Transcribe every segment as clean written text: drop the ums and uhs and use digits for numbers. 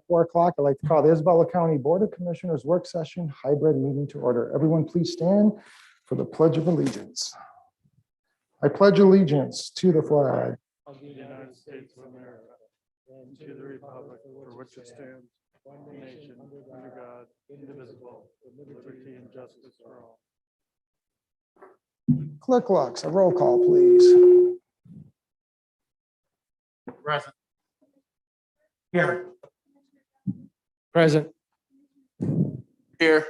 4 o'clock. I'd like to call the Isabella County Board of Commissioners work session hybrid meeting to order. Everyone please stand for the Pledge of Allegiance. I pledge allegiance to the flag of the United States of America and to the republic for which it stands, one nation, under God, indivisible, with liberty and justice for all. Clerk Lux, a roll call, please. Present. Here. Present. Here.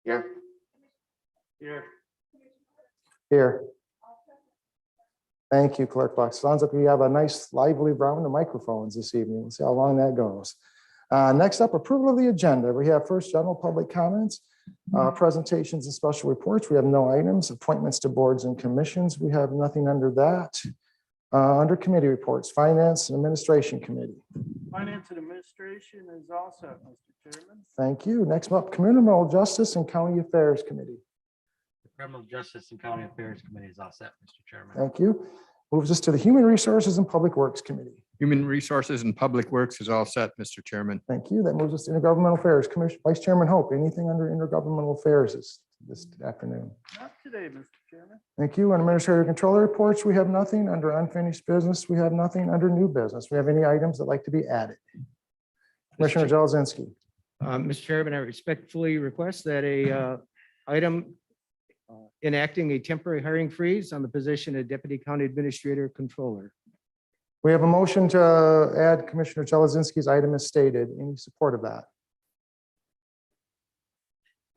Here. Here. Here. Thank you, Clerk Lux. Sounds like we have a nice lively round of microphones this evening. We'll see how long that goes. Next up, approval of the agenda. We have first general public comments, presentations and special reports. We have no items. Appointments to boards and commissions. We have nothing under that. Under committee reports, Finance and Administration Committee. Finance and Administration is all set, Mr. Chairman. Thank you. Next up, Criminal Justice and County Affairs Committee. The Criminal Justice and County Affairs Committee is all set, Mr. Chairman. Thank you. Moves us to the Human Resources and Public Works Committee. Human Resources and Public Works is all set, Mr. Chairman. Thank you. That moves us to Intergovernmental Affairs. Commissioner Vice Chairman Hope, anything under Intergovernmental Affairs this afternoon? Not today, Mr. Chairman. Thank you. On Administrative Controller reports, we have nothing. Under unfinished business, we have nothing. Under new business, we have any items that like to be added? Commissioner Jelezinski. Mr. Chairman, I respectfully request that a item enacting a temporary hiring freeze on the position of Deputy County Administrator Controller. We have a motion to add Commissioner Jelezinski's item as stated. Any support of that?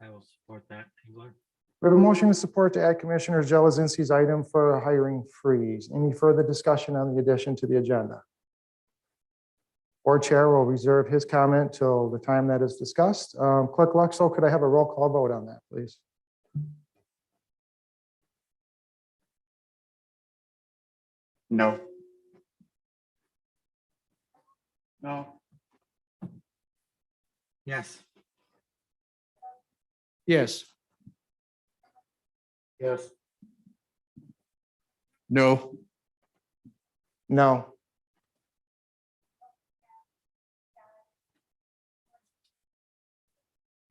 I will support that, Engler. We have a motion to support to add Commissioner Jelezinski's item for a hiring freeze. Any further discussion on the addition to the agenda? Board Chair will reserve his comment till the time that is discussed. Clerk Luxo, could I have a roll call vote on that, please? No. No. Yes. Yes. Yes. No. No.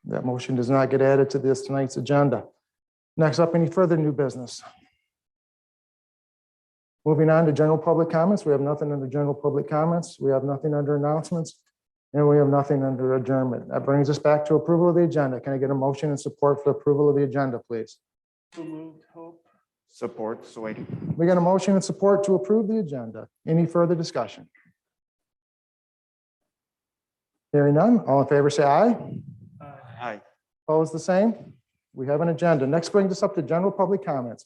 That motion does not get added to this tonight's agenda. Next up, any further new business? Moving on to general public comments. We have nothing under general public comments. We have nothing under announcements. And we have nothing under adjournment. That brings us back to approval of the agenda. Can I get a motion and support for approval of the agenda, please? So moved, Hope. Support, Sway. We got a motion and support to approve the agenda. Any further discussion? Hearing none. All in favor, say aye. Aye. Opposed, the same. We have an agenda. Next brings us up to general public comments.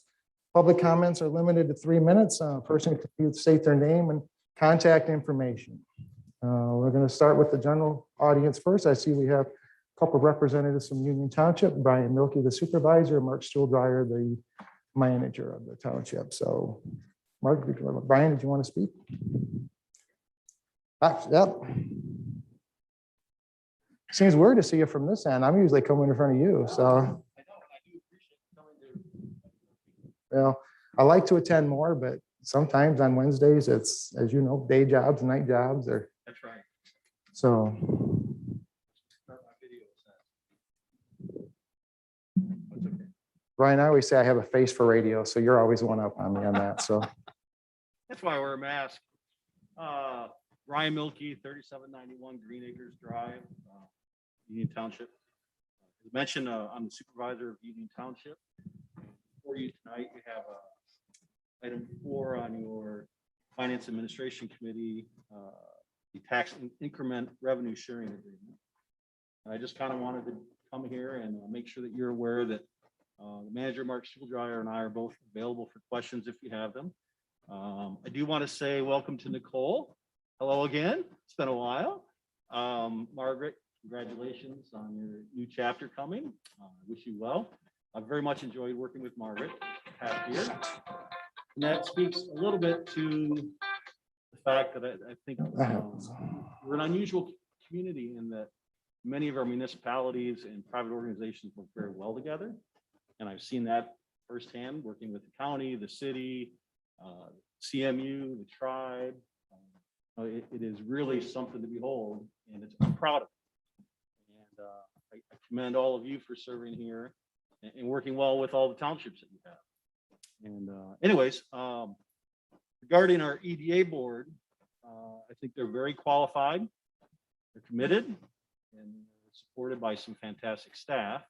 Public comments are limited to 3 minutes. A person can state their name and contact information. We're going to start with the general audience first. I see we have a couple of representatives from Union Township, Brian Milkey, the supervisor, Mark Stuhldreyer, the manager of the township. So, Mark, Brian, did you want to speak? Yep. Seems weird to see you from this end. I'm usually coming in front of you, so. Well, I like to attend more, but sometimes on Wednesdays, it's, as you know, day jobs, night jobs, or. That's right. So. Brian, I always say I have a face for radio, so you're always one up on me on that, so. That's why I wear a mask. Ryan Milkey, 3791 Green Acres Drive, Union Township. As mentioned, I'm the supervisor of Union Township. For you tonight, we have item 4 on your Finance Administration Committee, the tax increment revenue sharing agreement. I just kind of wanted to come here and make sure that you're aware that the manager, Mark Stuhldreyer, and I are both available for questions if you have them. I do want to say welcome to Nicole. Hello again. It's been a while. Margaret, congratulations on your new chapter coming. I wish you well. I've very much enjoyed working with Margaret past year. And that speaks a little bit to the fact that I think we're an unusual community in that many of our municipalities and private organizations work very well together. And I've seen that firsthand working with the county, the city, CMU, the tribe, It is really something to behold, and I'm proud of it. And I commend all of you for serving here and working well with all the townships that you have. And anyways, regarding our EDA board, I think they're very qualified, they're committed, and supported by some fantastic staff.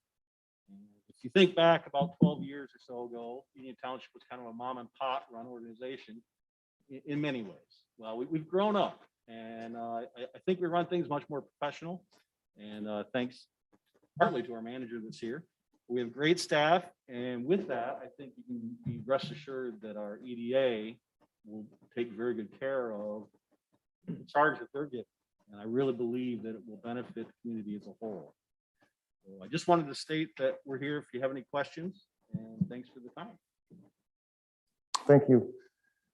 And if you think back about 12 years or so ago, Union Township was kind of a mom and pop run organization in many ways. Well, we've grown up, and I think we run things much more professional. And thanks partly to our manager that's here. We have great staff, and with that, I think you can be rest assured that our EDA will take very good care of the charge that they're getting. And I really believe that it will benefit the community as a whole. So I just wanted to state that we're here if you have any questions, and thanks for the time. Thank you.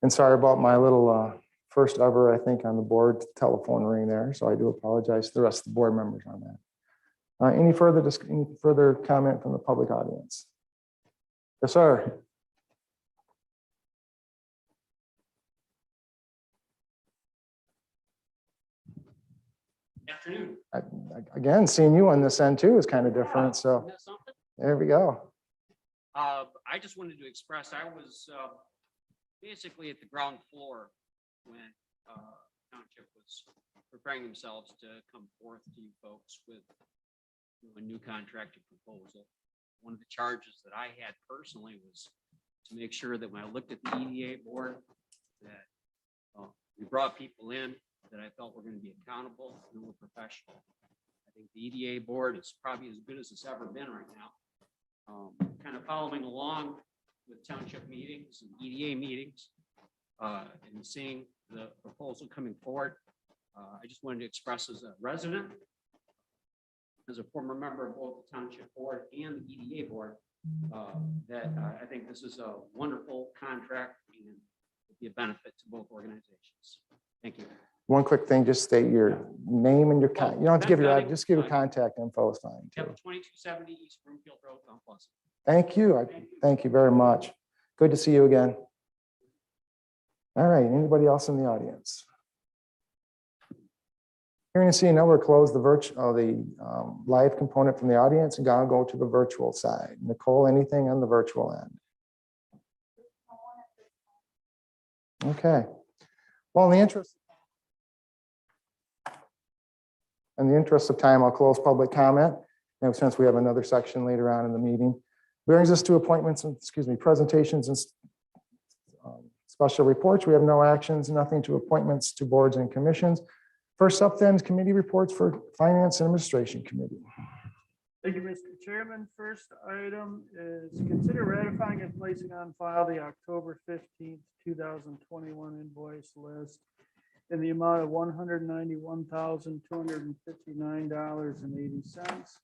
And sorry about my little first ever, I think, on the board telephone ring there. So I do apologize to the rest of the board members on that. Any further comment from the public audience? Yes, sir. Afternoon. Again, seeing you on this end too is kind of different. So Isn't that something? there we go. I just wanted to express, I was basically at the ground floor when Township was preparing themselves to come forth to you folks with a new contractor proposal. One of the charges that I had personally was to make sure that when I looked at the EDA board, that we brought people in that I felt were going to be accountable and were professional. I think the EDA board is probably as good as it's ever been right now. Kind of following along with township meetings and EDA meetings and seeing the proposal coming forward. I just wanted to express as a resident, as a former member of both the township board and the EDA board, that I think this is a wonderful contract and will be a benefit to both organizations. Thank you. One quick thing, just state your name and your, you don't have to give your, just give your contact info is fine too. Yep, 2270 East Broomfield Road, Mount Pleasant. Thank you. Thank you very much. Good to see you again. All right, anybody else in the audience? Hearing and seeing, now we're close the live component from the audience and gonna go to the virtual side. Nicole, anything on the virtual end? Okay. Well, in the interest of time, I'll close public comment. And since we have another section later on in the meeting, brings us to appointments and, presentations and special reports. We have no actions, nothing to appointments to boards and commissions. First up then is committee reports for Finance and Administration Committee. Thank you, Mr. Chairman. First item is consider ratifying and placing on file the October 15th, 2021 invoice list in the amount of $191,259.80.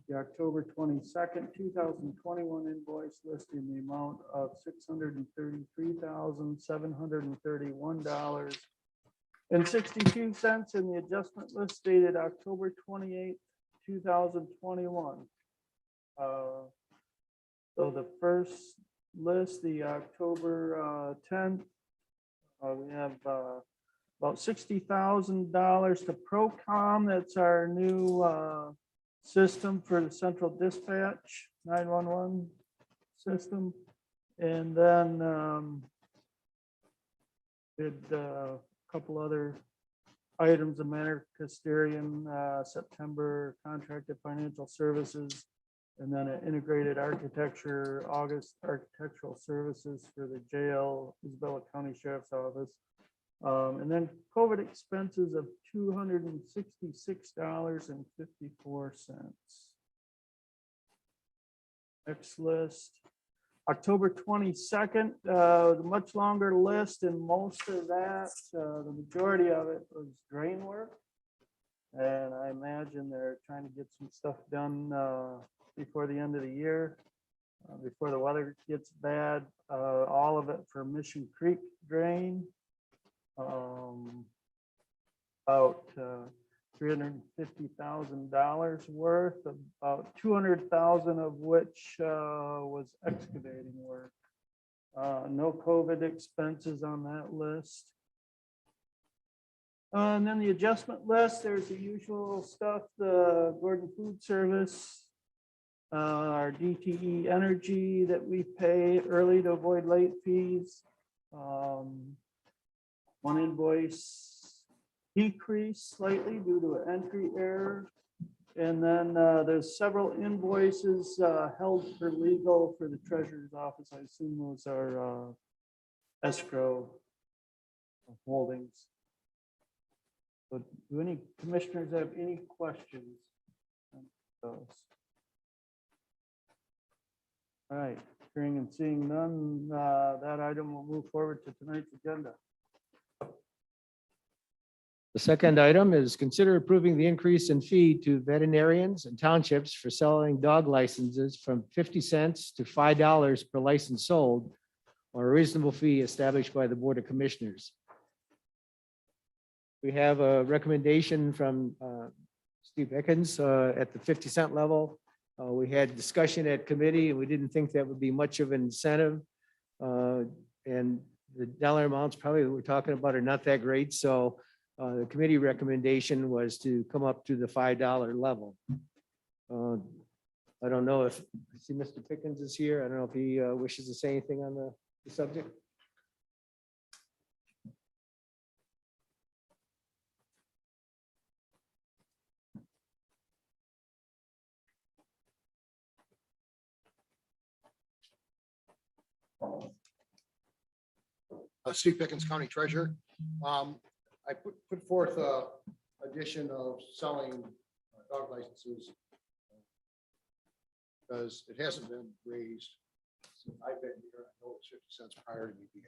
The October 22nd, 2021 invoice list in the amount of $633,731.62, and the adjustment list dated October 28th, 2021. So the first list, the October 10th, we have about $60,000 to Procom. That's our new system for the central dispatch 911 system. And then did a couple other items, America Custodian, September contracted financial services, and then an integrated architecture, August architectural services for the jail, Isabella County Sheriff's Office. And then COVID expenses of $266.54. Next list, October 22nd, the much longer list, and most of that, the majority of it was drain work. And I imagine they're trying to get some stuff done before the end of the year, before the weather gets bad. All of it for Mission Creek drain. About $350,000 worth, about $200,000 of which was excavating work. No COVID expenses on that list. And then the adjustment list, there's the usual stuff, the Gordon Food Service, our DTE Energy that we pay early to avoid late fees. One invoice decreased slightly due to an entry error. And then there's several invoices held for legal for the treasurer's office. I assume those are escrow holdings. But do any commissioners have any questions on those? All right, hearing and seeing none, that item will move forward to tonight's agenda. The second item is consider approving the increase in fee to veterinarians and townships for selling dog licenses from 50 cents to $5 per license sold, or a reasonable fee established by the Board of Commissioners. We have a recommendation from Steve Pickens at the 50-cent level. We had discussion at committee, and we didn't think that would be much of an incentive. And the dollar amounts probably that we're talking about are not that great. So the committee recommendation was to come up to the $5 level. I don't know if, I see Mr. Pickens is here. I don't know if he wishes to say anything on the subject. Steve Pickens, County Treasurer. I put forth a addition of selling dog licenses because it hasn't been raised since I've been here. I know it's 50 cents prior to me being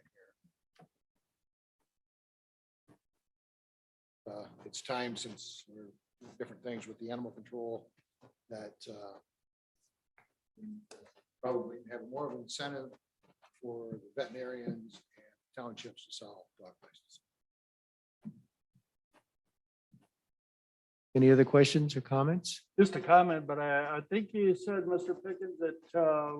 here. It's time, since we're doing different things with the animal control, that probably have more of an incentive for the veterinarians and townships to sell dog licenses. Any other questions or comments? Just a comment, but I think you said, Mr. Pickens, that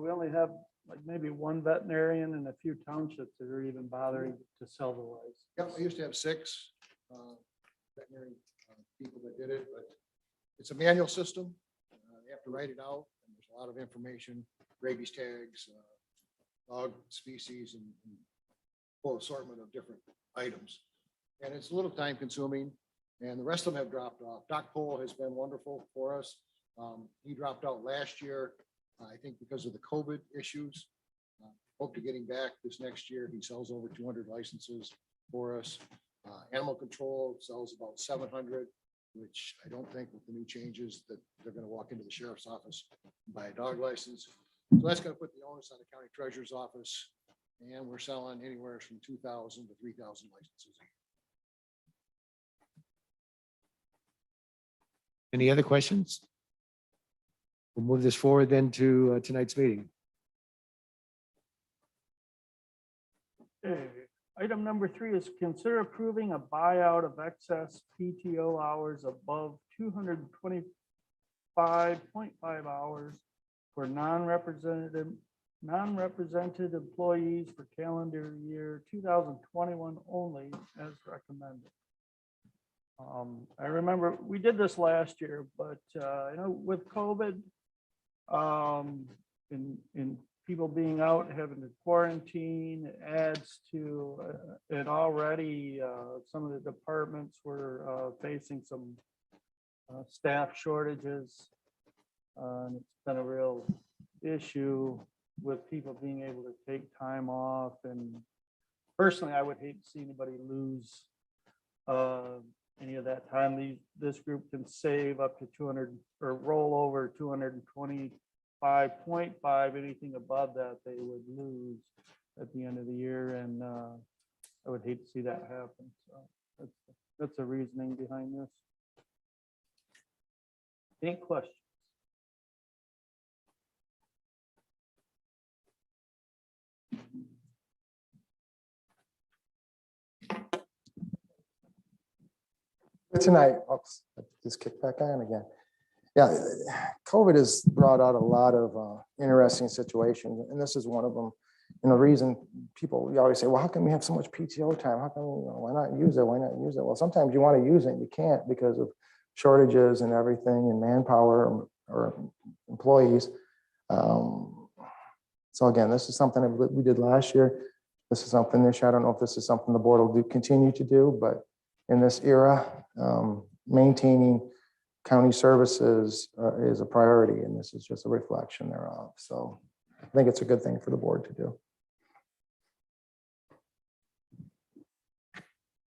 we only have like maybe one veterinarian and a few townships that are even bothering to sell the license. Yep, I used to have 6 veterinary people that did it, but it's a manual system. They have to write it out, and there's a lot of information, rabies tags, dog species, and full assortment of different items. And it's a little time consuming, and the rest of them have dropped off. Doc Pohl has been wonderful for us. He dropped out last year, I think because of the COVID issues. Hope to getting back this next year. He sells over 200 licenses for us. Animal control sells about 700, which I don't think with the new changes that they're going to walk into the sheriff's office and buy a dog license. So that's going to put the onus on the county treasurer's office. And we're selling anywhere from 2,000 to 3,000 licenses a year. Any other questions? We'll move this forward then to tonight's meeting. Okay. Item number 3 is consider approving a buyout of excess PTO hours above 225.5 hours for non-represented employees for calendar year 2021 only as recommended. I remember we did this last year, but you know, with COVID, in people being out, having to quarantine, it adds to it already. Some of the departments were facing some staff shortages. And it's been a real issue with people being able to take time off. And personally, I would hate to see anybody lose any of that time. This group can save up to 200 or roll over 225.5. Anything above that, they would lose at the end of the year. And I would hate to see that happen. So that's the reasoning behind this. Any questions? Tonight, oops, just kick back on again. Yeah, COVID has brought out a lot of interesting situations, and this is one of them. the reason people, we always say, well, how can we have so much PTO time? How come, why not use it? Why not use it? Well, sometimes you want to use it, and you can't because of shortages and everything and manpower or employees. So again, this is something that we did last year. This is something this year. I don't know if this is something the board will continue to do, but in this era, maintaining county services is a priority, and this is just a reflection thereof. So I think it's a good thing for the board to do.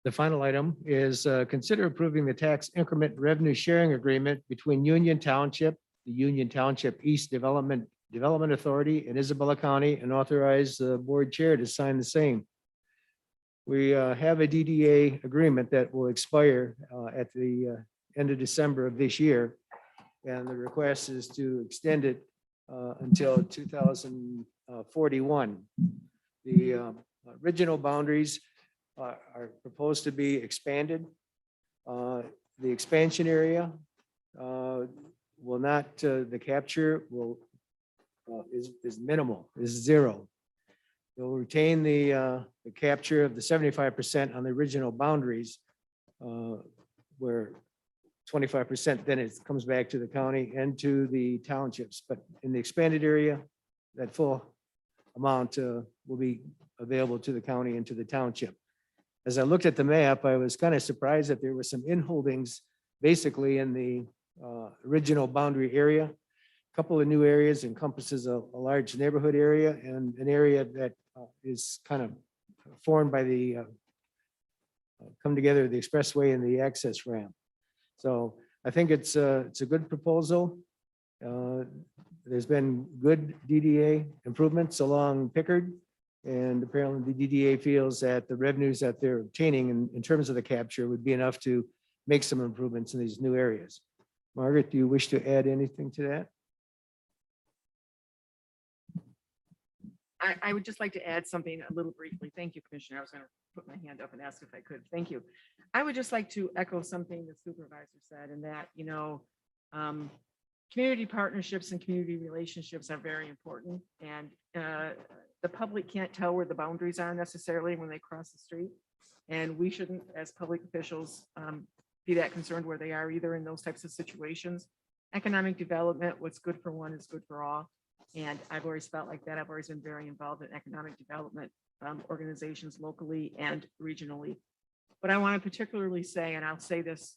The final item is consider approving the tax increment revenue sharing agreement between Union Township, the Union Township East Development Authority, and Isabella County, and authorize the board chair to sign the same. We have a DDA agreement that will expire at the end of December of this year. And the request is to extend it until 2041. The original boundaries are proposed to be expanded. The expansion area will not, the capture will is minimal, is zero. They'll retain the capture of the 75% on the original boundaries, where 25% then it comes back to the county and to the townships. But in the expanded area, that full amount will be available to the county and to the township. As I looked at the map, I was kind of surprised that there were some inholdings basically in the original boundary area. A couple of new areas encompasses a large neighborhood area and an area that is kind of formed by the come together of the expressway and the access ramp. So I think it's a good proposal. There's been good DDA improvements along Pickard, and apparently the DDA feels that the revenues that they're obtaining in terms of the capture would be enough to make some improvements in these new areas. Margaret, do you wish to add anything to that? I would just like to add something a little briefly. Thank you, Commissioner. I was going to put my hand up and ask if I could. Thank you. I would just like to echo something the supervisor said, and that, community partnerships and community relationships are very important. And the public can't tell where the boundaries are necessarily when they cross the street. And we shouldn't, as public officials, be that concerned where they are either in those types of situations. Economic development, what's good for one is good for all. And I've always felt like that. I've always been very involved in economic development organizations locally and regionally. But I want to particularly say, and I'll say this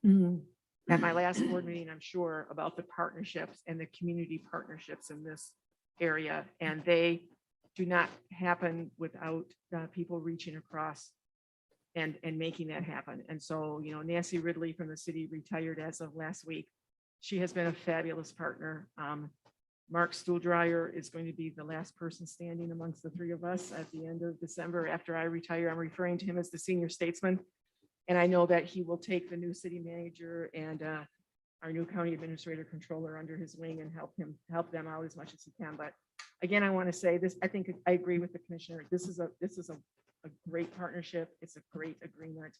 at my last board meeting, I'm sure, about the partnerships and the community partnerships in this area. And they do not happen without people reaching across and making that happen. And so, Nancy Ridley from the city retired as of last week. She has been a fabulous partner. Mark Stuhldreyer is going to be the last person standing amongst the three of us at the end of December after I retire. I'm referring to him as the senior statesman. And I know that he will take the new city manager and our new county administrator controller under his wing and help them out as much as he can. But again, I want to say this, I think I agree with the commissioner. This is a great partnership. It's a great agreement.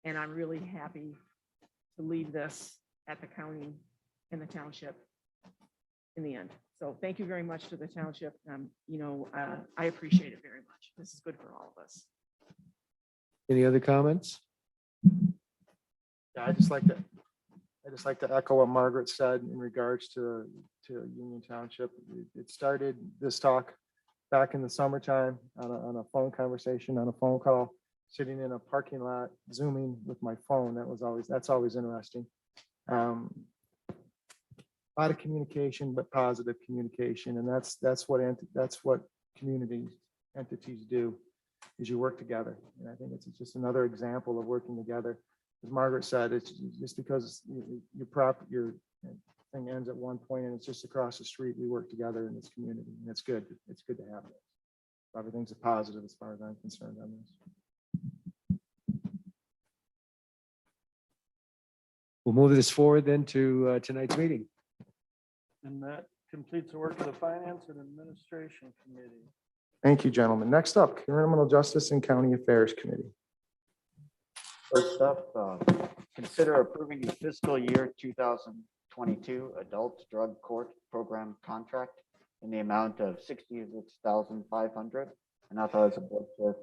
And I'm really happy to leave this at the county and the township in the end. So thank you very much to the township. I appreciate it very much. This is good for all of us. Any other comments? Yeah, I just like to echo what Margaret said in regards to Union Township. It started this talk back in the summertime on a phone conversation, on a phone call, sitting in a parking lot, Zooming with my phone. That's always interesting. A lot of communication, but positive communication. And that's what community entities do, is you work together. And I think it's just another example of working together. As Margaret said, it's just because your thing ends at one point and it's just across the street, we work together in this community, and it's good. It's good to have it. Everything's a positive as far as I'm concerned on this. We'll move this forward then to tonight's meeting. And that completes the work of the Finance and Administration Committee. Thank you, gentlemen. Next up, Criminal Justice and County Affairs Committee. First up, consider approving the fiscal year 2022 Adult Drug Court Program Contract in the amount of $66,500 and authorize the board clerk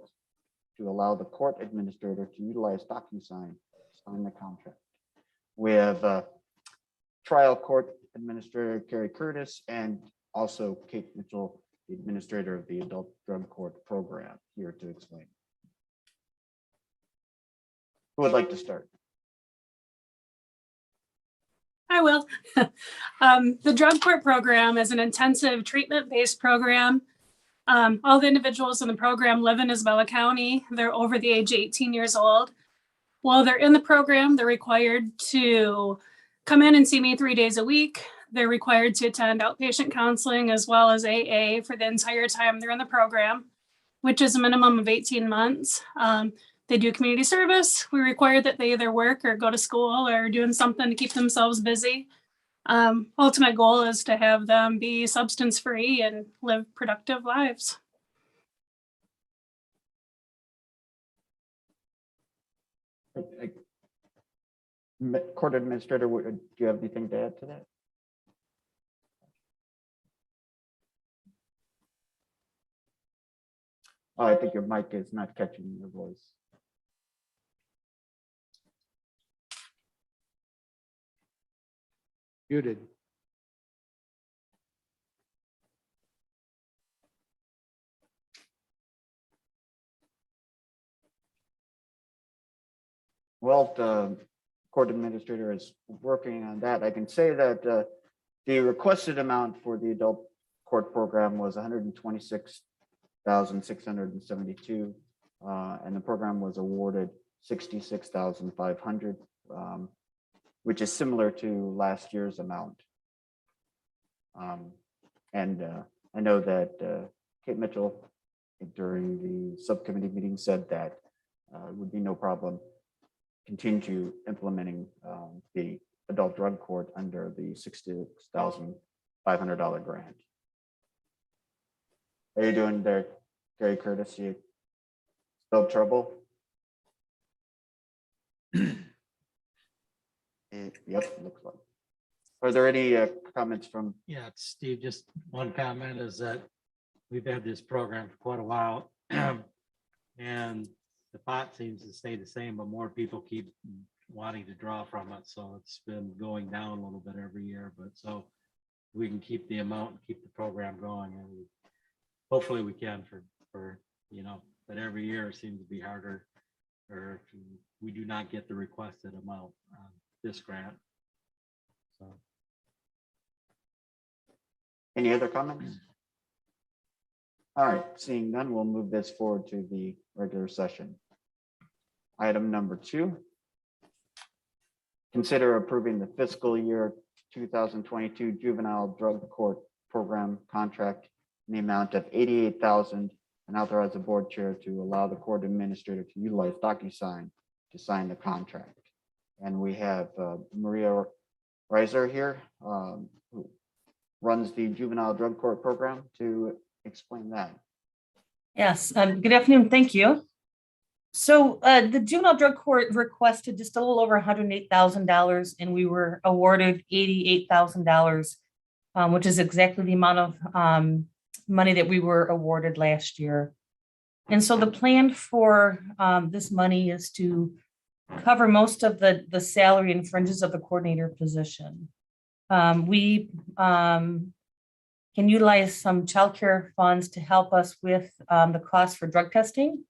to allow the court administrator to utilize DocuSign to sign the contract. We have trial court administrator Carrie Curtis and also Kate Mitchell, the administrator of the adult drug court program, here to explain. Who would like to start? I will. The drug court program is an intensive treatment-based program. All the individuals in the program live in Isabella County. They're over the age of 18 years old. While they're in the program, they're required to come in and see me 3 days a week. They're required to attend outpatient counseling as well as AA for the entire time they're in the program, which is a minimum of 18 months. They do community service. We require that they either work or go to school or doing something to keep themselves busy. Ultimate goal is to have them be substance-free and live productive lives. Court administrator, do you have anything to add to that? Oh, I think your mic is not catching your voice. Muted. Well, the court administrator is working on that. I can say that the requested amount for the adult court program was $126,672, and the program was awarded $66,500, which is similar to last year's amount. And I know that Kate Mitchell during the subcommittee meeting said that it would be no problem continue implementing the adult drug court under the $66,500 grant. How are you doing there, Gary Curtis? You still trouble? Yep, looks like. Are there any comments from? Yeah, it's Steve, just one comment is that we've had this program for quite a while. And the pot seems to stay the same, but more people keep wanting to draw from it. So it's been going down a little bit every year, but so we can keep the amount and keep the program going. And hopefully we can for you know, but every year it seems to be harder, or if we do not get the requested amount on this grant. So. Any other comments? All right, seeing none, we'll move this forward to the regular session. Item number 2. Consider approving the fiscal year 2022 juvenile drug court program contract in the amount of $88,000 and authorize the board chair to allow the court administrator to utilize DocuSign to sign the contract. And we have Maria Reiser here, who runs the juvenile drug court program, to explain that. Yes, good afternoon. Thank you. So the juvenile drug court requested just a little over $108,000, and we were awarded $88,000, which is exactly the amount of money that we were awarded last year. And so the plan for this money is to cover most of the salary and fringes of the coordinator position. We can utilize some childcare funds to help us with the cost for drug testing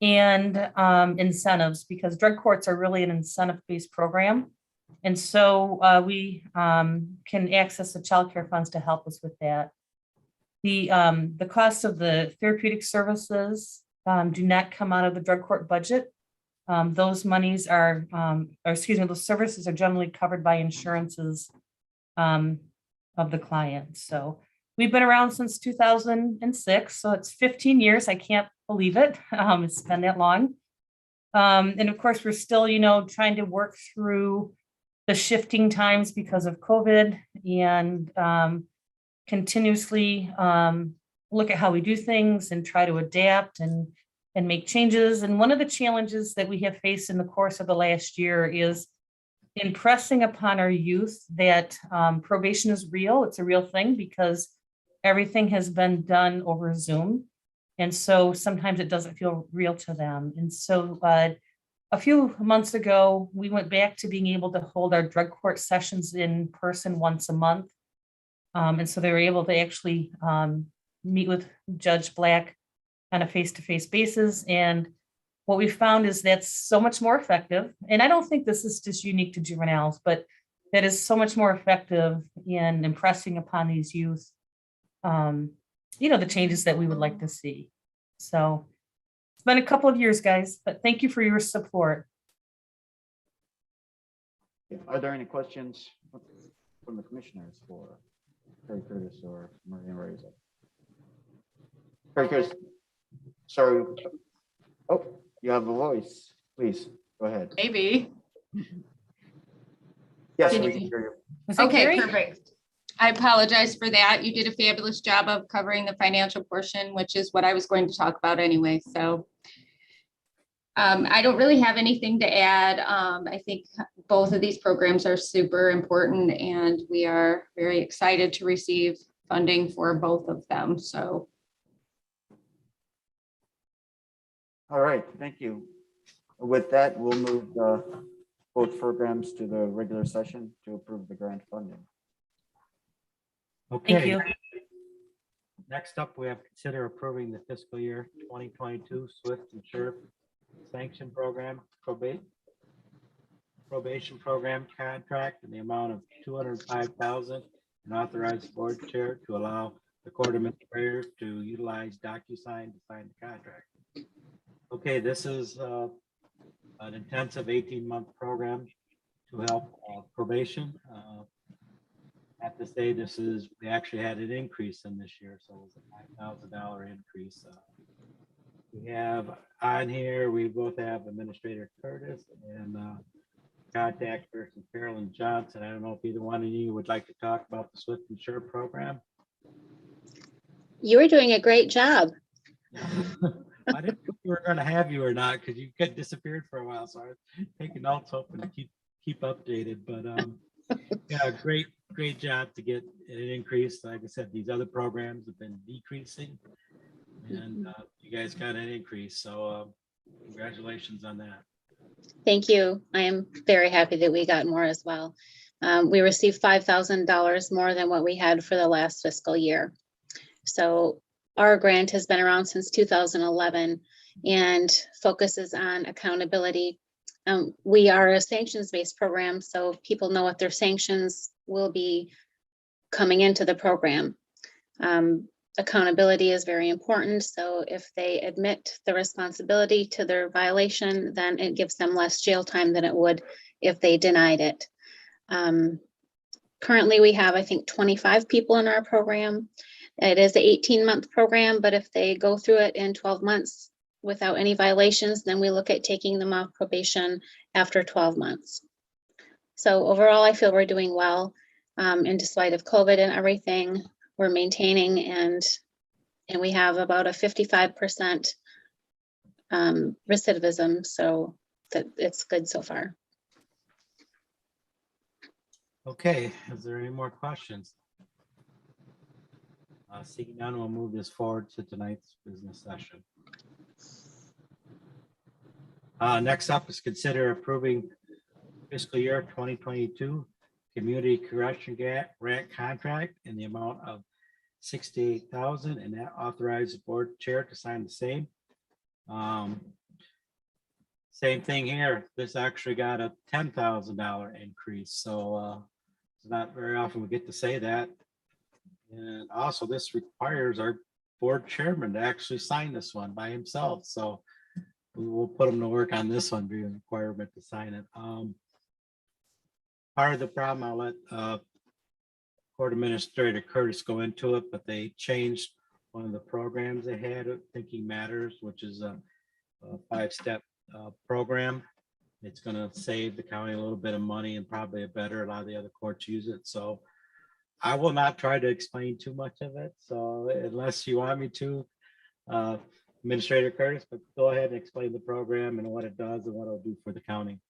and incentives, because drug courts are really an incentive-based program. And so we can access the childcare funds to help us with that. The cost of the therapeutic services do not come out of the drug court budget. Those monies are, those services are generally covered by insurances of the client. So we've been around since 2006, so it's 15 years. I can't believe it. It's been that long. And of course, we're still, trying to work through the shifting times because of COVID, and continuously look at how we do things and try to adapt and make changes. And one of the challenges that we have faced in the course of the last year is impressing upon our youth that probation is real. It's a real thing, because everything has been done over Zoom. And so sometimes it doesn't feel real to them. And so a few months ago, we went back to being able to hold our drug court sessions in person once a month. And so they were able to actually meet with Judge Black on a face-to-face basis. And what we found is that's so much more effective. And I don't think this is just unique to juveniles, but that is so much more effective in impressing upon these youth, the changes that we would like to see. So it's been a couple of years, guys, but thank you for your support. Are there any questions from the commissioners for Craig Curtis or Maria Reza? Craig Curtis, sorry. Oh, you have a voice. Please, go ahead. Maybe. Yes, Can we you- can hear you. Was it Okay, Carrie? perfect. I apologize for that. You did a fabulous job of covering the financial portion, which is what I was going to talk about anyway. So I don't really have anything to add. I think both of these programs are super important and we are very excited to receive funding for both of them. So All right, thank you. With that, we'll move both programs to the regular session to approve the grant funding. Thank Okay, you. next up, we have consider approving the fiscal year 2022 Swift and Sure Sanction Program probation program contract in the amount of $205,000 and authorize the board chair to allow the court administrator to utilize DocuSign to sign the contract. Okay, this is an intensive 18-month program to help probation. At this day, we actually had an increase in this year, so it was a $5,000 increase. We have on here, we both have Administrator Curtis and contact person Carolyn Johnson. I don't know if either one of you would like to talk about the Swift and Sure program. You were doing a great job. I didn't know if we were going to have you or not because you got disappeared for a while, so I was taking notes, hoping to keep updated. But yeah, great job to get an increase. Like I said, these other programs have been decreasing, and you guys got an increase. So congratulations on that. Thank you. I am very happy that we got more as well. We received $5,000 more than what we had for the last fiscal year. So our grant has been around since 2011 and focuses on accountability. We are a sanctions-based program, so people know what their sanctions will be coming into the program. Accountability is very important. So if they admit the responsibility to their violation, then it gives them less jail time than it would if they denied it. Currently, we have, I think, 25 people in our program. It is an 18-month program, but if they go through it in 12 months without any violations, then we look at taking them off probation after 12 months. So overall, I feel we're doing well. In despite of COVID and everything, we're maintaining and we have about a 55% recidivism, so that it's good so far. Okay, is there any more questions? Seeing none, we'll move this forward to tonight's business session. Next up is consider approving fiscal year 2022 community correction grant contract in the amount of $68,000 and that authorize the board chair to sign the same. Same thing here. This actually got a $10,000 increase. So it's not very often we get to say that. And also this requires our board chairman to actually sign this one by himself. So we will put him to work on this one, being a requirement to sign it. Part of the problem, I'll let Court Administrator Curtis go into it, but they changed one of the programs they had, Thinking Matters, which is a 5-step program. It's going to save the county a little bit of money and probably a lot of the other courts use it. So I will not try to explain too much of it. So unless you want me to, Administrator Curtis, but go ahead and explain the program and what it does and what it'll do for the county.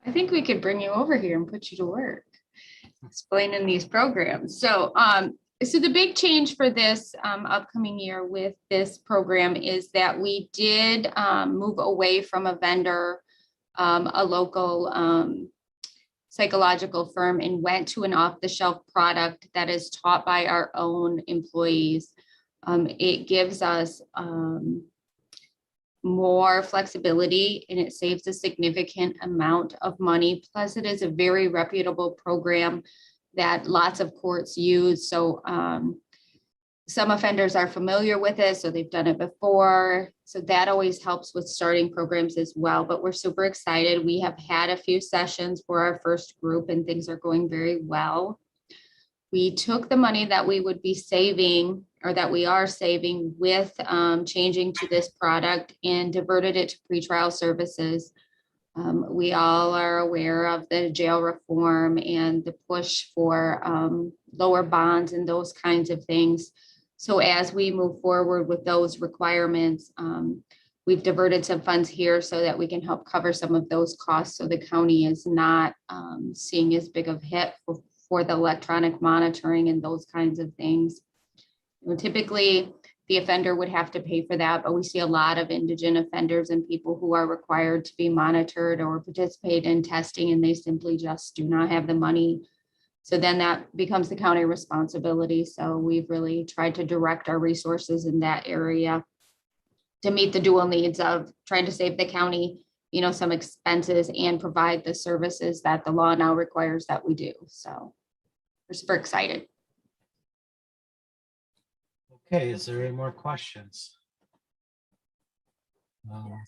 I think we could bring you over here and put you to work explaining these programs. So So the big change for this upcoming year with this program is that we did move away from a vendor, a local psychological firm, and went to an off-the-shelf product that is taught by our own employees. It gives us more flexibility, and it saves a significant amount of money. Plus, it is a very reputable program that lots of courts use. So some offenders are familiar with it, so they've done it before. So that always helps with starting programs as well. But we're super excited. We have had a few sessions for our first group, and things are going very well. We took the money that we would be saving, or that we are saving with changing to this product, and diverted it to pretrial services. We all are aware of the jail reform and the push for lower bonds and those kinds of things. So as we move forward with those requirements, we've diverted some funds here so that we can help cover some of those costs, so the county is not seeing as big of hit for the electronic monitoring and those kinds of things. Typically, the offender would have to pay for that, but we see a lot of indigent offenders and people who are required to be monitored or participate in testing, and they simply just do not have the money. So then that becomes the county responsibility. So we've really tried to direct our resources in that area to meet the dual needs of trying to save the county, some expenses, and provide the services that the law now requires that we do. So we're super excited. Okay, is there any more questions?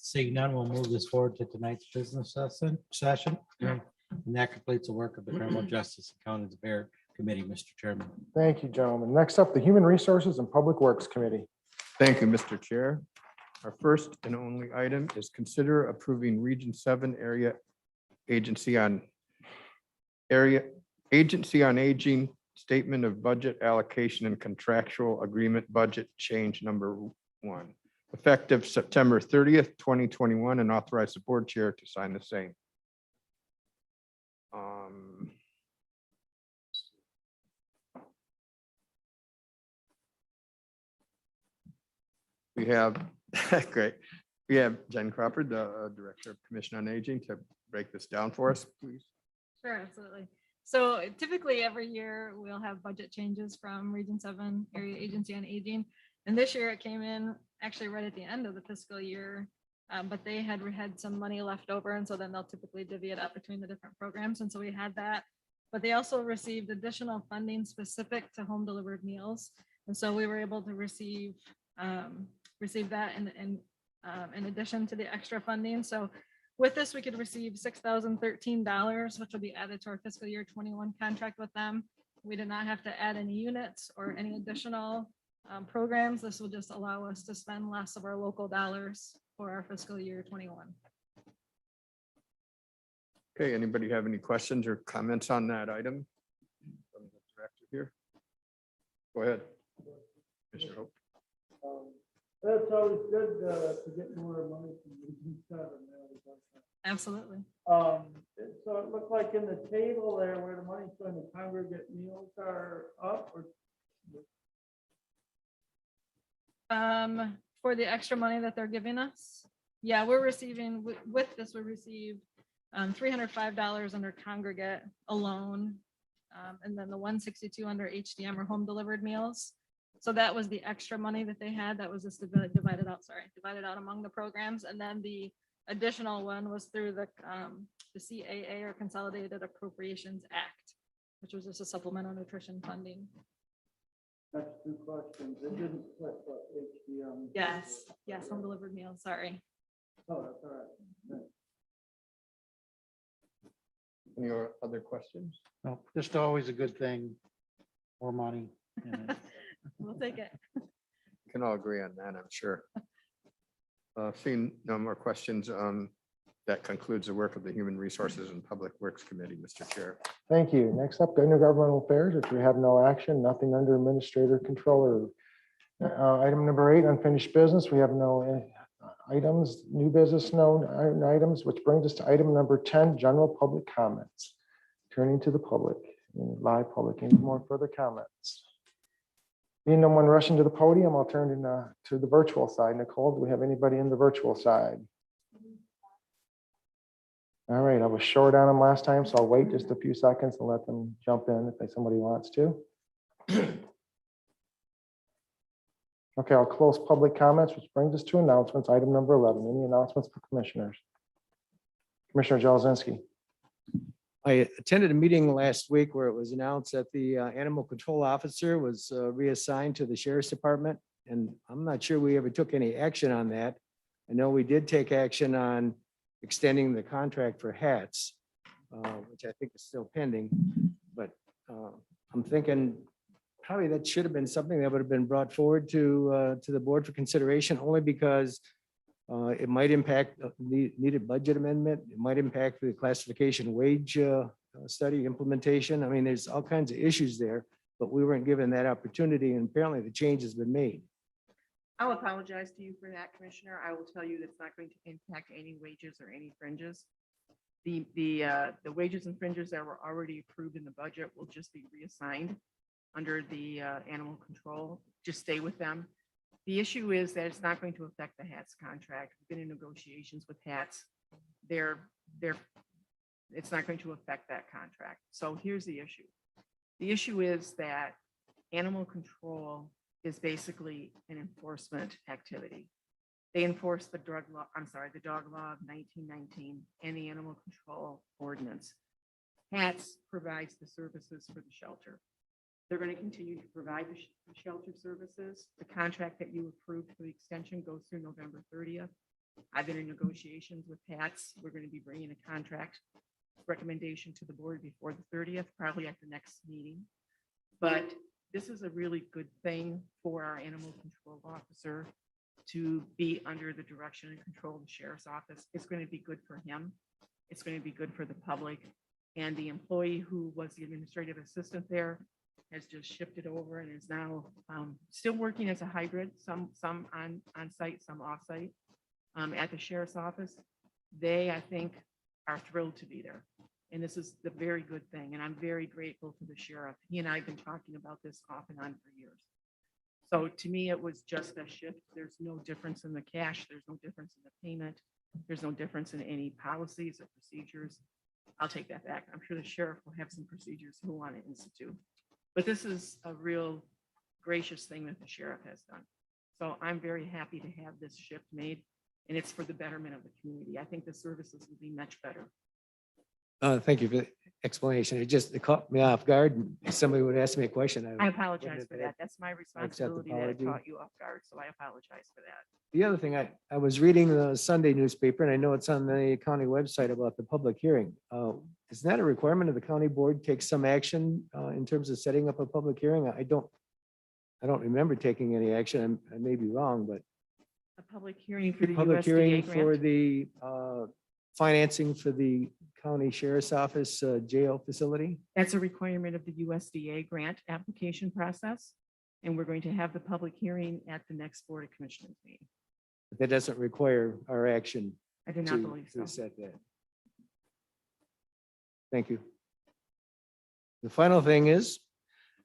Seeing none, we'll move this forward to tonight's business session. And that completes the work of the Criminal Justice and County Affairs Committee, Mr. Chairman. Thank you, gentlemen. Next up, the Human Resources and Public Works Committee. Thank you, Mr. Chair. Our first and only item is consider approving Region 7 Area Agency on Aging Statement of Budget Allocation and Contractual Agreement Budget Change Number 1, effective September 30th, 2021, and authorize the board chair to sign the same. We have, great. We have Jen Crawford, the Director of Commission on Aging, to break this down for us, please. Sure, absolutely. So typically every year we'll have budget changes from Region 7 Area Agency on Aging. And this year it came in actually right at the end of the fiscal year, but they had some money left over. And so then they'll typically divvy it up between the different programs. And so we had that, but they also received additional funding specific to home delivered meals. And so we were able to receive that in addition to the extra funding. So with this, we could receive $6,013, which will be added to our fiscal year 21 contract with them. We did not have to add any units or any additional programs. This will just allow us to spend less of our local dollars for our fiscal year 21. Okay, anybody have any questions or comments on that item? From the director here. Go ahead. Mr. Hope. That's always good to get more money from Region 7. Absolutely. So it looked like in the table there where the money's going to congregate meals are up, or for the extra money that they're giving us. Yeah, we're receiving, with this, we received $305 under congregate alone. And then the $162 under HDM or home delivered meals. So that was the extra money that they had. That was just divided out among the programs. And then the additional one was through the CAA, or Consolidated Appropriations Act, which was just a supplemental nutrition funding. that's two questions. It didn't split what HDM. Yes, home delivered meals, sorry. Oh, that's all right. Any other questions? No, just always a good thing. More money. We'll take it. Can all agree on that, I'm sure. Seeing no more questions, that concludes the work of the Human Resources and Public Works Committee, Mr. Chair. Thank you. Next up, intergovernmental affairs, which we have no action, nothing under administrator controller. Item number 8, unfinished business. We have no items, new business, no items, which brings us to item number 10, general public comments. Turning to the public, live public, any more further comments? Seeing no one rushing to the podium, I'll turn to the virtual side. Nicole, do we have anybody in the virtual side? All right, I was short on them last time, so I'll wait just a few seconds and let them jump in if somebody wants to. Okay, I'll close public comments, which brings us to announcements. Item number 11, any announcements for commissioners? Commissioner Jalazinski. I attended a meeting last week where it was announced that the animal control officer was reassigned to the sheriff's department. And I'm not sure we ever took any action on that. I know we did take action on extending the contract for hats, which I think is still pending. But I'm thinking probably that should have been something that would have been brought forward to the board for consideration, only because it might impact needed budget amendment. It might impact the classification wage study implementation. I mean, there's all kinds of issues there, but we weren't given that opportunity, and apparently the change has been made. I'll apologize to you for that, Commissioner. I will tell you that's not going to impact any wages or any fringes. The wages and fringes that were already approved in the budget will just be reassigned under the animal control. Just stay with them. The issue is that it's not going to affect the HATS contract. We've been in negotiations with HATS. It's not going to affect that contract. So here's the issue. The issue is that animal control is basically an enforcement activity. They enforce the dog law of 1919 and the animal control ordinance. HATS provides the services for the shelter. They're going to continue to provide the shelter services. The contract that you approved for the extension goes through November 30th. I've been in negotiations with HATS. We're going to be bringing a contract recommendation to the board before the 30th, probably at the next meeting. But this is a really good thing for our animal control officer to be under the direction and control of the sheriff's office. It's going to be good for him. It's going to be good for the public. And the employee who was the administrative assistant there has just shifted over and is now still working as a hybrid, some on site, some off site at the sheriff's office. They, I think, are thrilled to be there. And this is the very good thing. And I'm very grateful to the sheriff. He and I have been talking about this off and on for years. So to me, it was just a shift. There's no difference in the cash. There's no difference in the payment. There's no difference in any policies or procedures. I'll take that back. I'm sure the sheriff will have some procedures he'll want to institute. But this is a real gracious thing that the sheriff has done. So I'm very happy to have this shift made, and it's for the betterment of the community. I think the services will be much better. Thank you for the explanation. It caught me off guard. And somebody would ask me a question. I apologize for that. That's my responsibility that I apology. caught you off guard. So I apologize for that. The other thing, I was reading the Sunday newspaper, and I know it's on the county website about the public hearing. Is that a requirement of the county board take some action in terms of setting up a public hearing? I don't remember taking any action. I may be wrong, but A public hearing for the public hearing USDA for grant. the financing for the county sheriff's office jail facility. That's a requirement of the USDA grant application process. And we're going to have the public hearing at the next Board of Commissioners meeting. But that doesn't require our action I do to not believe so. to set that. Thank you. The final thing is,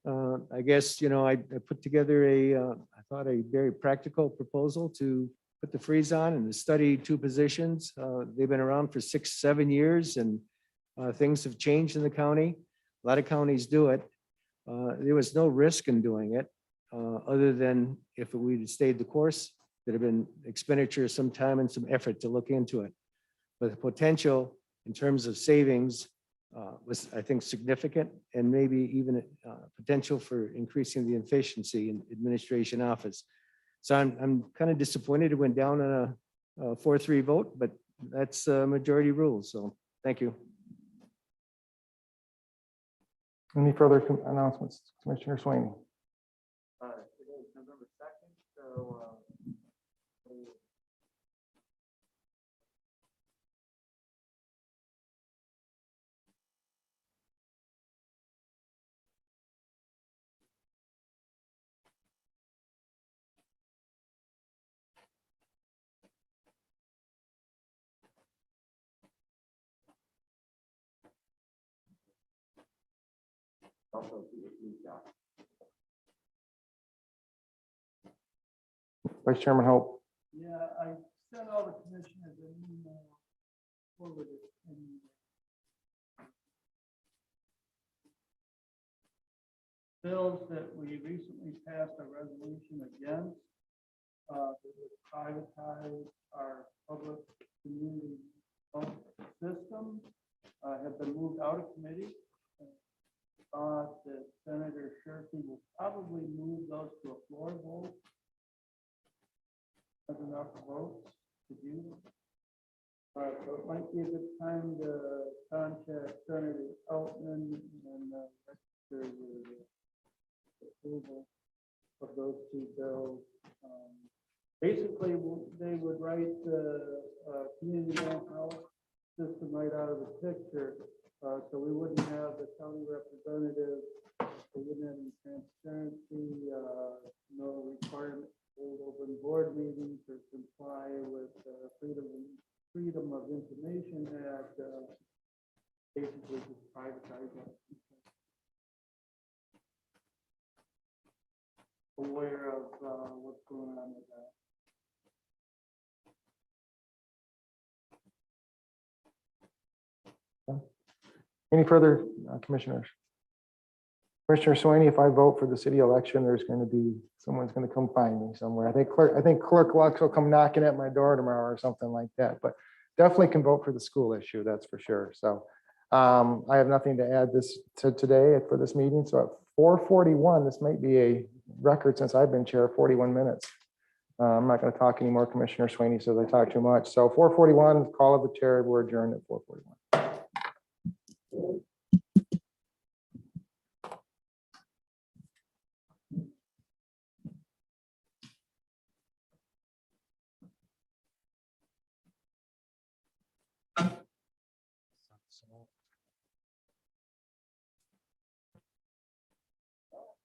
I guess, I put together I thought a very practical proposal to put the freeze on and to study two positions. They've been around for 6-7 years, and things have changed in the county. A lot of counties do it. There was no risk in doing it, other than if we'd stayed the course, there'd have been expenditure, some time and some effort to look into it. But the potential in terms of savings was, I think, significant, and maybe even potential for increasing the efficiency in administration office. So I'm kind of disappointed it went down on a 4-3 vote, but that's majority rule. So thank you. Any further announcements, Commissioner Sweeney? Today is November 2nd, so Also, Vice Chairman Hope. Yeah, I sent all the commissioners an email forwarded. Bills that we recently passed a resolution against, that would privatize our public community health system, have been moved out of committee. Thought that Senator Shirkey will probably move those to a floor vote. Has enough votes to do that. So it might be a good time to contact Senator Altman and register your approval of those two bills. Basically, they would write the community mental health system right out of the picture. So we wouldn't have the county representative, we wouldn't have any transparency, no requirement to hold open board meetings or comply with Freedom of Information Act. Basically, just privatize it. Aware of what's going on with that. Any further commissioners? Commissioner Swaney, if I vote for the city election, there's going to be, someone's going to come find me somewhere. I think Clerk Lux will come knocking at my door tomorrow or something like that, but definitely can vote for the school issue, that's for sure. So I have nothing to add this to today for this meeting. So at 4:41, this might be a record since I've been chair, 41 minutes. I'm not going to talk anymore. Commissioner Swaney says I talk too much. So 4:41, call of the chair, we're adjourned at 4:41.